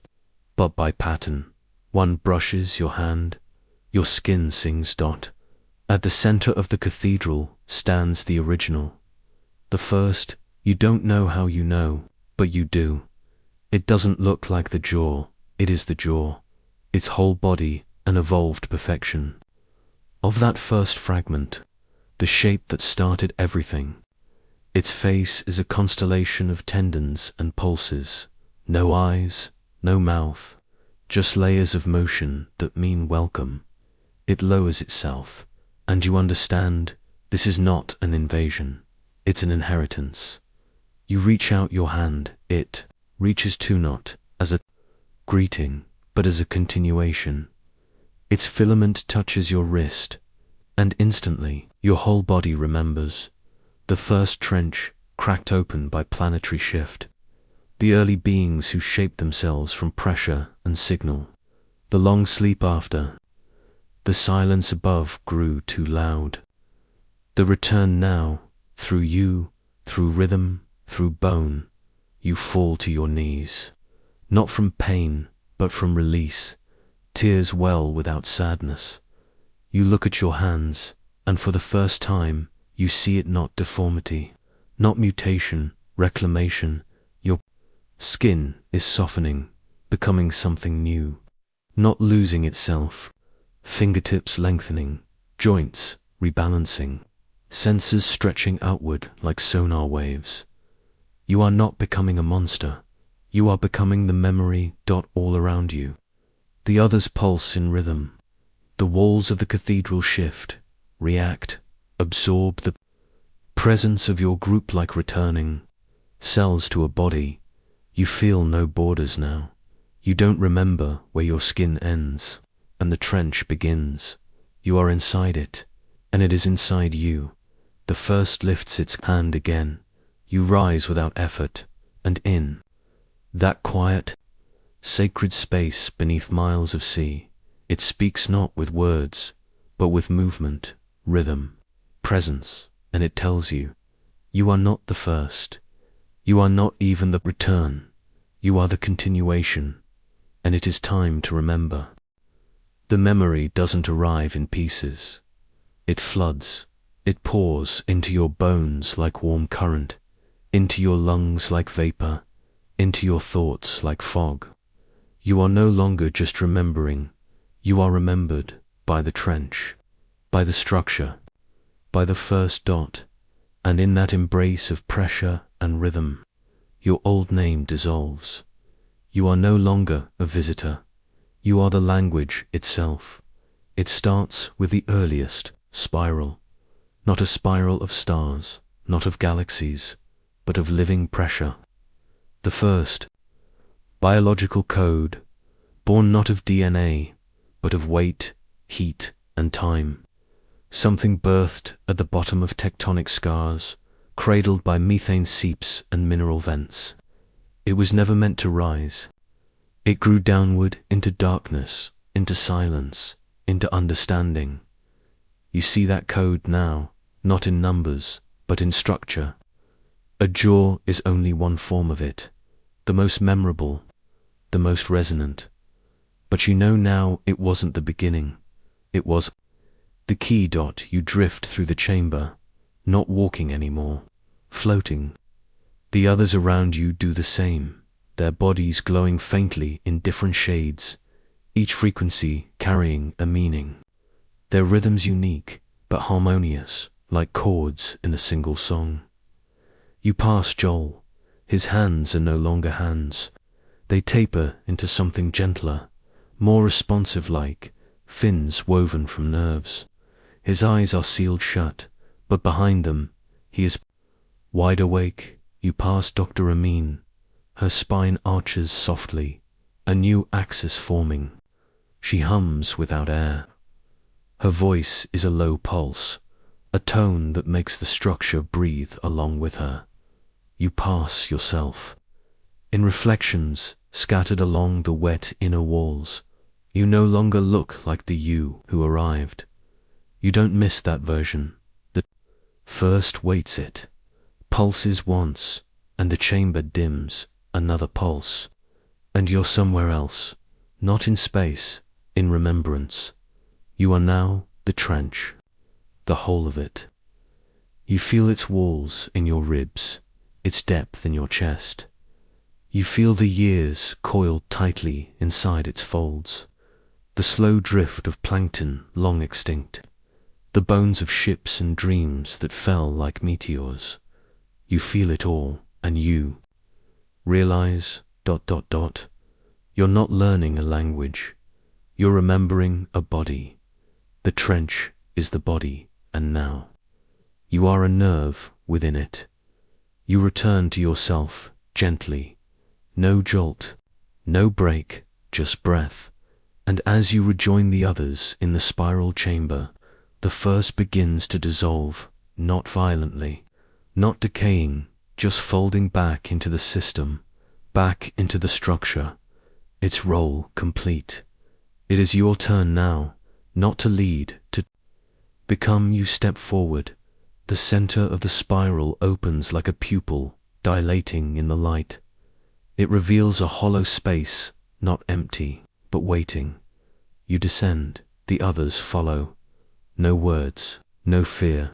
but by pattern. One brushes your hand, your skin sings dot. At the center of the cathedral stands the original. The first, you don't know how you know, but you do. It doesn't look like the jaw, it is the jaw. Its whole body, an evolved perfection. Of that first fragment, the shape that started everything. Its face is a constellation of tendons and pulses. No eyes, no mouth, just layers of motion that mean welcome. It lowers itself, and you understand this is not an invasion, it's an inheritance. You reach out your hand, it reaches too, not as a greeting, but as a continuation. Its filament touches your wrist, and instantly your whole body remembers. The first trench cracked open by planetary shift. The early beings who shaped themselves from pressure and signal. The long sleep after. The silence above grew too loud. The return now, through you, through rhythm, through bone. You fall to your knees. Not from pain, but from release. Tears well without sadness. You look at your hands, and for the first time, you see it not deformity, not mutation, reclamation. Your skin is softening, becoming something new, not losing itself. Fingertips lengthening, joints rebalancing, senses stretching outward like sonar waves. You are not becoming a monster. You are becoming the memory dot all around you. The others pulse in rhythm. The walls of the cathedral shift, react, absorb the presence of your group like returning cells to a body. You feel no borders now. You don't remember where your skin ends and the trench begins. You are inside it, and it is inside you. The first lifts its hand again. You rise without effort, and in that quiet, sacred space beneath miles of sea, it speaks not with words, but with movement, rhythm, presence, and it tells you, you are not the first. You are not even the return. You are the continuation, and it is time to remember. The memory doesn't arrive in pieces. It floods. It pours into your bones like warm current, into your lungs like vapor, into your thoughts like fog. You are no longer just remembering. You are remembered by the trench, by the structure, by the first dot, and in that embrace of pressure and rhythm, Your old name dissolves. You are no longer a visitor. You are the language itself. It starts with the earliest spiral, not a spiral of stars, not of galaxies, but of living pressure. The first biological code, born not of DNA, but of weight, heat, and time. Something birthed at the bottom of tectonic scars, cradled by methane seeps and mineral vents. It was never meant to rise. It grew downward into darkness, into silence, into understanding. You see that code now, not in numbers, but in structure. A jaw is only one form of it, the most memorable, the most resonant. But you know now it wasn't the beginning. It was the key. You drift through the chamber, not walking anymore, floating. The others around you do the same, their bodies glowing faintly in different shades, each frequency carrying a meaning. Their rhythms unique, but harmonious, like chords in a single song. You pass Joel. His hands are no longer hands. They taper into something gentler, more responsive, like fins woven from nerves. His eyes are sealed shut, but behind them, he is wide awake. You pass Dr. Amin. Her spine arches softly, a new axis forming. She hums without air. Her voice is a low pulse, a tone that makes the structure breathe along with her. You pass yourself. In reflections scattered along the wet inner walls, you no longer look like the you who arrived. You don't miss that version. The first waits it, pulses once, and the chamber dims, another pulse. And you're somewhere else, not in space, in remembrance. You are now the trench, the whole of it. You feel its walls in your ribs, its depth in your chest. You feel the years coiled tightly inside its folds, the slow drift of plankton long extinct, the bones of ships and dreams that fell like meteors. You feel it all, and you realize ... You're not learning a language. You're remembering a body. The trench is the body, and now you are a nerve within it. You return to yourself gently. No jolt, no break, just breath. And as you rejoin the others in the spiral chamber, the first begins to dissolve, not violently, not decaying, just folding back into the system, back into the structure, its role complete. It is your turn now, not to lead, to become. You step forward. The center of the spiral opens like a pupil, dilating in the light. It reveals a hollow space, not empty, but waiting. You descend, the others follow. No words, no fear,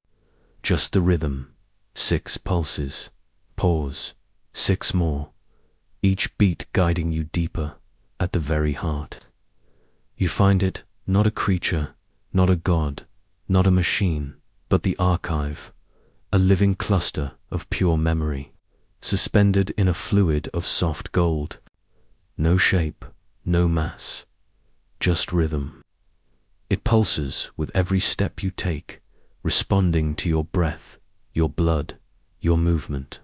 just the rhythm. 6 pulses, pause, 6 more, each beat guiding you deeper, at the very heart. You find it, not a creature, not a god, not a machine, but the archive, a living cluster of pure memory, suspended in a fluid of soft gold. No shape, no mass, just rhythm. It pulses with every step you take, responding to your breath, your blood, your movement.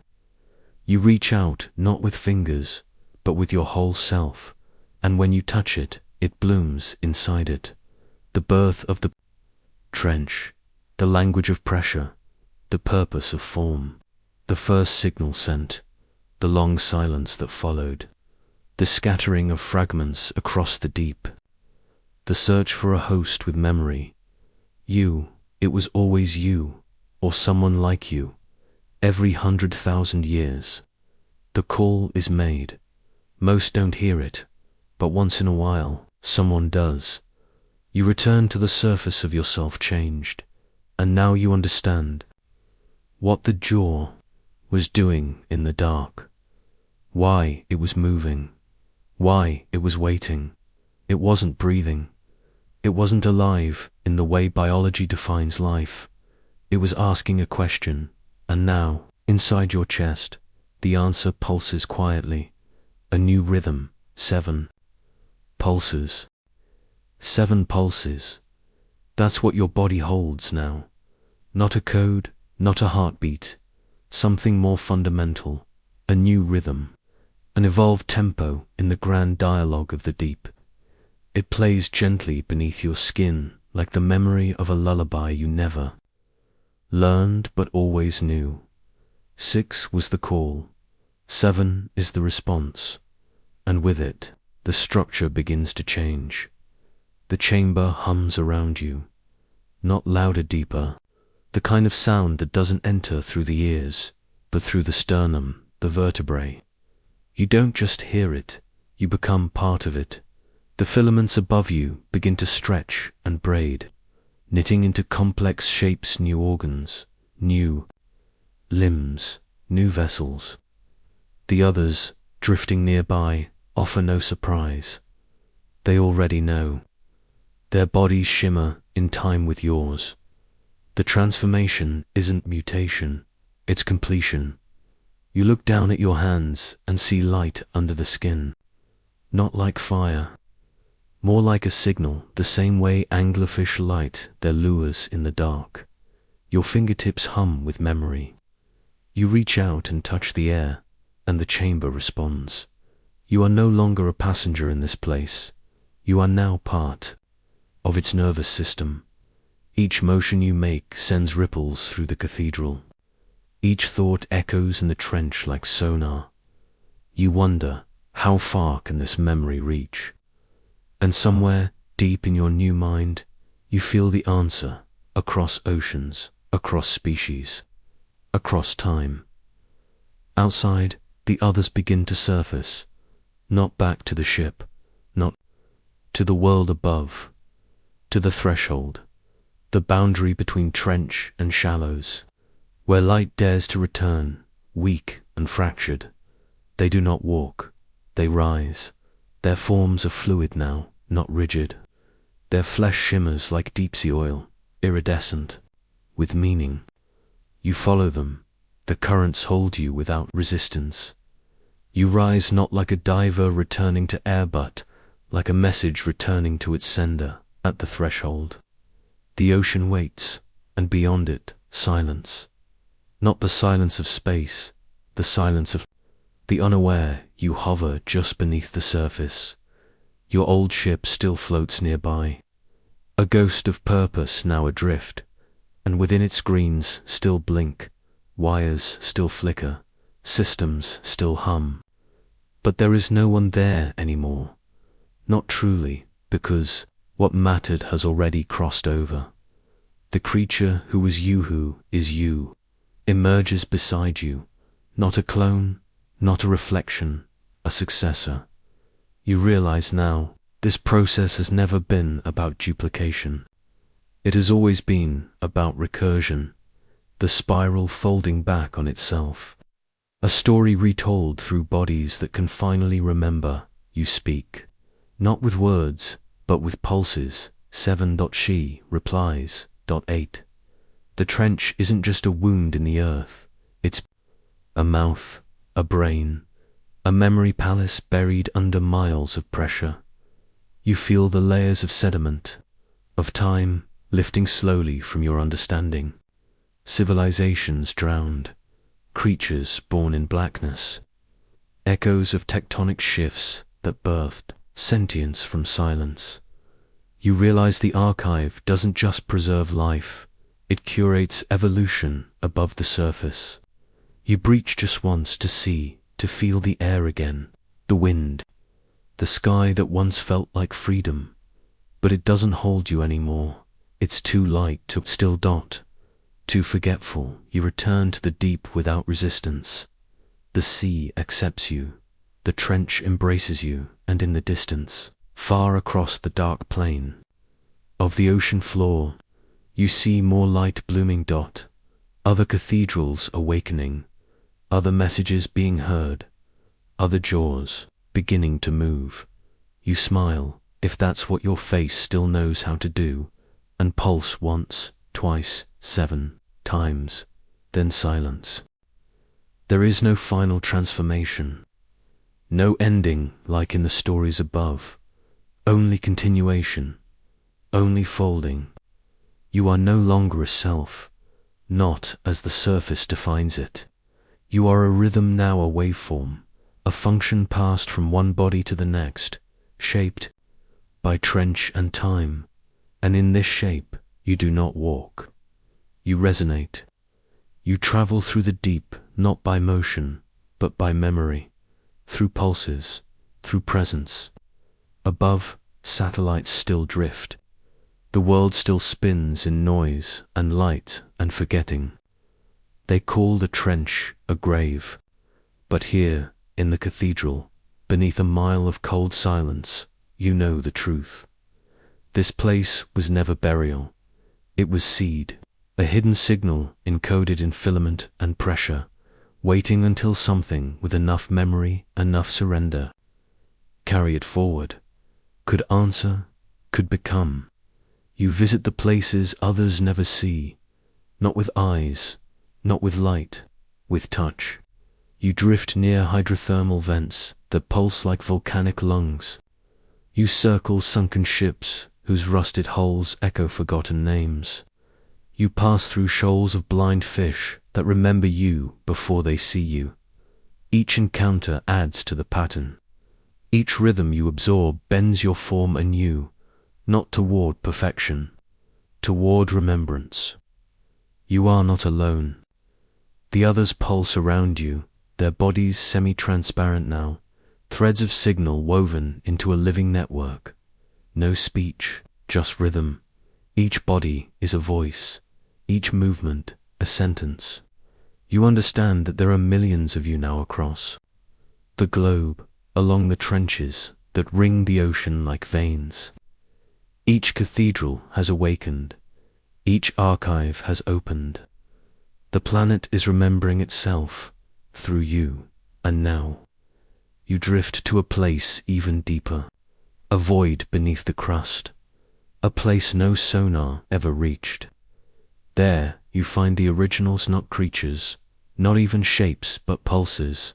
You reach out not with fingers, but with your whole self, and when you touch it, it blooms inside it. The birth of the trench, the language of pressure, the purpose of form, the first signal sent, the long silence that followed, the scattering of fragments across the deep, the search for a host with memory. You, it was always you, or someone like you, every 100,000 years. The call is made. Most don't hear it, but once in a while, someone does. You return to the surface of yourself changed, and now you understand what the jaw was doing in the dark, why it was moving, why it was waiting. It wasn't breathing. It wasn't alive in the way biology defines life. It was asking a question, and now, inside your chest, The answer pulses quietly. A new rhythm. 7 pulses. 7 pulses. That's what your body holds now. Not a code, not a heartbeat. Something more fundamental. A new rhythm. An evolved tempo in the grand dialogue of the deep. It plays gently beneath your skin, like the memory of a lullaby you never learned but always knew. 6 was the call. 7 is the response. And with it, the structure begins to change. The chamber hums around you. Not louder, deeper. The kind of sound that doesn't enter through the ears, but through the sternum, the vertebrae. You don't just hear it, you become part of it. The filaments above you begin to stretch and braid, knitting into complex shapes new organs, new limbs, new vessels. The others, drifting nearby, offer no surprise. They already know. Their bodies shimmer in time with yours. The transformation isn't mutation, it's completion. You look down at your hands and see light under the skin. Not like fire. More like a signal, the same way anglerfish light their lures in the dark. Your fingertips hum with memory. You reach out and touch the air, and the chamber responds. You are no longer a passenger in this place. You are now part of its nervous system. Each motion you make sends ripples through the cathedral. Each thought echoes in the trench like sonar. You wonder, how far can this memory reach? And somewhere, deep in your new mind, you feel the answer, across oceans, across species, across time. Outside, the others begin to surface, not back to the ship, not to the world above, to the threshold, the boundary between trench and shallows, where light dares to return, weak and fractured. They do not walk, they rise. Their forms are fluid now, not rigid. Their flesh shimmers like deep-sea oil, iridescent, with meaning. You follow them. The currents hold you without resistance. You rise not like a diver returning to air, but like a message returning to its sender at the threshold. The ocean waits, and beyond it, silence. Not the silence of space, the silence of the unaware. You hover just beneath the surface. Your old ship still floats nearby, a ghost of purpose now adrift, and within its screens still blink, wires still flicker, systems still hum. But there is no one there anymore. Not truly, because what mattered has already crossed over. The creature who was you, who is you, emerges beside you, not a clone, not a reflection, a successor. You realize now, this process has never been about duplication. It has always been about recursion, the spiral folding back on itself. A story retold through bodies that can finally remember. You speak, not with words, but with pulses. 7. She replies. 8. The trench isn't just a wound in the earth. It's a mouth, a brain, a memory palace buried under miles of pressure. You feel the layers of sediment, of time, lifting slowly from your understanding. Civilizations drowned, creatures born in blackness, echoes of tectonic shifts that birthed sentience from silence. You realize the archive doesn't just preserve life, it curates evolution above the surface. You breach just once to see, to feel the air again, the wind, the sky that once felt like freedom, but it doesn't hold you anymore. It's too light to still dot. Too forgetful, you return to the deep without resistance. The sea accepts you, the trench embraces you, and in the distance, far across the dark plain of the ocean floor, you see more light blooming dot, other cathedrals awakening, other messages being heard, other jaws beginning to move. You smile, if that's what your face still knows how to do, and pulse once, twice, 7 times, then silence. There is no final transformation, no ending like in the stories above, only continuation, only folding. You are no longer a self, not as the surface defines it. You are a rhythm, now a waveform, a function passed from one body to the next, shaped by trench and time. And in this shape you do not walk. You resonate. You travel through the deep, not by motion, but by memory, through pulses, through presence. Above, satellites still drift. The world still spins in noise and light and forgetting. They call the trench a grave, but here, in the cathedral, beneath a mile of cold silence, you know the truth. This place was never burial. It was seed, a hidden signal encoded in filament and pressure, waiting until something with enough memory, enough surrender, carry it forward, could answer, could become. You visit the places others never see, not with eyes, not with light, with touch. You drift near hydrothermal vents that pulse like volcanic lungs. You circle sunken ships whose rusted hulls echo forgotten names. You pass through shoals of blind fish that remember you before they see you. Each encounter adds to the pattern. Each rhythm you absorb bends your form anew, not toward perfection, toward remembrance. You are not alone. The others pulse around you, their bodies semi-transparent now, threads of signal woven into a living network. No speech, just rhythm. Each body is a voice, each movement a sentence. You understand that there are millions of you now across the globe, along the trenches that ring the ocean like veins. Each cathedral has awakened, each archive has opened. The planet is remembering itself through you, and now you drift to a place even deeper, a void beneath the crust, a place no sonar ever reached. There you find the originals, not creatures, not even shapes but pulses,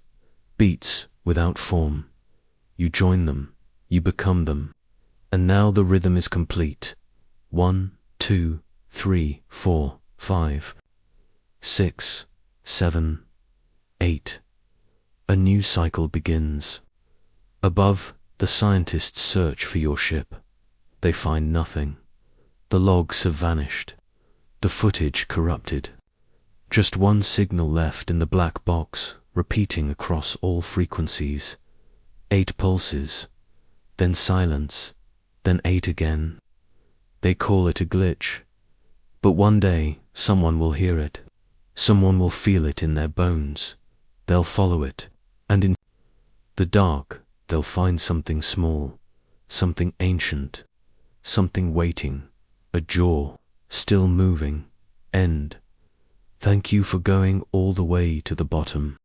beats without form. You join them, you become them, and now the rhythm is complete. 1, 2, 3, 4, 5, 6, 7, 8. A new cycle begins. Above, the scientists search for your ship. They find nothing. The logs have vanished, the footage corrupted. Just one signal left in the black box, repeating across all frequencies. 8 pulses, then silence, then 8 again. They call it a glitch. But one day, someone will hear it. Someone will feel it in their bones. They'll follow it, and in the dark, they'll find something small, something ancient, something waiting, a jaw, still moving, end. Thank you for going all the way to the bottom.